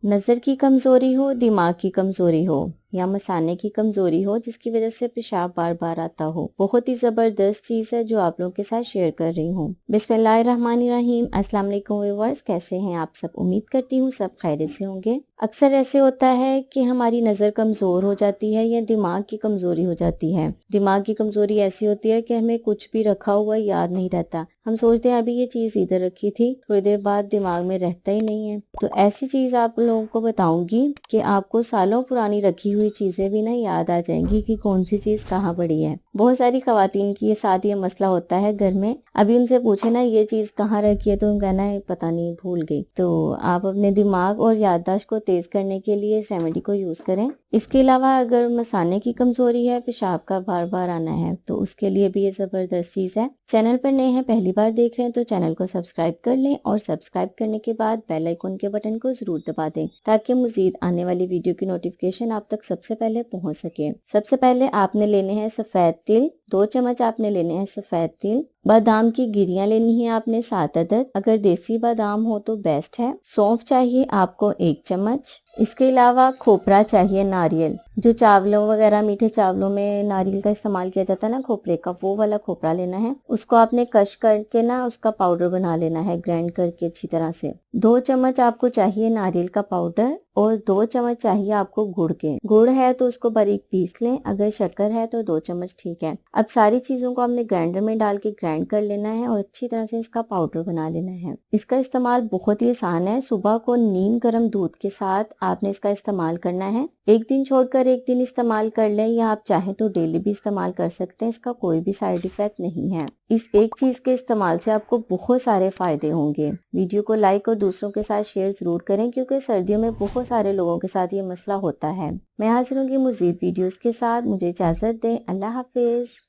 नज़र की कमज़ोरी हो, दिमाग की कमज़ोरी हो या मसाने की कमज़ोरी हो जिसकी वजह से पेशाब बार बार आता हो, बहुत ही ज़बरदस्त चीज़ है जो आप लोगों के साथ शेयर कर रही हूँ। बिस्मिल्लाहिर्रहमानिर्रहीम। अस्सलाम वालेकुम व्यूअर्स, कैसे हैं आप सब? उम्मीद करती हूँ सब खैरियत से होंगे। अक्सर ऐसे होता है कि हमारी नज़र कमज़ोर हो जाती है या दिमाग की कमज़ोरी हो जाती है। दिमाग की कमज़ोरी ऐसी होती है कि हमें कुछ भी रखा हुआ याद नहीं रहता। हम सोचते हैं अभी ये चीज़ इधर रखी थी, थोड़ी देर बाद दिमाग में रहता ही नहीं है। तो ऐसी चीज़ आप लोगों को बताऊंगी कि आपको सालों पुरानी रखी हुई चीज़ें भी ना याद आ जाएंगी कि कौन सी चीज़ कहाँ पड़ी है। बहुत सारी खवातीन की साथ ये मसला होता है घर में। अभी उनसे पूछे ना ये चीज़ कहाँ रखी है तो उन कहना है पता नहीं, भूल गई। तो आप अपने दिमाग और याददाश्त को तेज करने के लिए इस रेमेडी को यूज़ करें। इसके अलावा अगर मसाने की कमज़ोरी है, पेशाब का बार बार आना है, तो उसके लिए भी ये ज़बरदस्त चीज़ है। चैनल पर नए हैं, पहली बार देख रहे हैं तो चैनल को सब्सक्राइब कर लें और सब्सक्राइब करने के बाद बेल आइकन के बटन को जरूर दबा दें ताकि मजीद आने वाली वीडियो की नोटिफिकेशन आप तक सबसे पहले पहुंच सके। सबसे पहले आपने लेने हैं सफेद तिल, 2 चम्मच आपने लेने हैं सफेद तिल। बादाम की गिरियां लेनी है आपने 7 अदद, अगर देसी बादाम हो तो बेस्ट है। सौंफ चाहिए आपको 1 चम्मच। इसके अलावा खोपरा चाहिए, नारियल, जो चावलों वगैरह मीठे चावलों में नारियल का इस्तेमाल किया जाता है ना, खोपरे का, वो वाला खोपरा लेना है। उसको आपने कश करके ना उसका पाउडर बना लेना है, ग्राइंड करके अच्छी तरह से। 2 चम्मच आपको चाहिए नारियल का पाउडर और 2 चम्मच चाहिए आपको गुड़ के। गुड़ है तो उसको बारीक पीस लें, अगर शक्कर है तो 2 चम्मच ठीक है। अब सारी चीजों को आपने ग्राइंडर में डाल के ग्राइंड कर लेना है और अच्छी तरह से इसका पाउडर बना लेना है। इसका इस्तेमाल बहुत ही आसान है। सुबह को नीम गर्म दूध के साथ आपने इसका इस्तेमाल करना है। एक दिन छोड़कर एक दिन इस्तेमाल कर लें या आप चाहें तो डेली भी इस्तेमाल कर सकते हैं। इसका कोई भी साइड इफेक्ट नहीं है। इस एक चीज के इस्तेमाल से आपको बहुत सारे फायदे होंगे। वीडियो को लाइक और दूसरों के साथ शेयर जरूर करें क्योंकि सर्दियों में बहुत सारे लोगों के साथ ये मसला होता है। मैं हाजिर होंगी मजीद वीडियोस के साथ। मुझे इजाजत दें। अल्लाह हाफिज।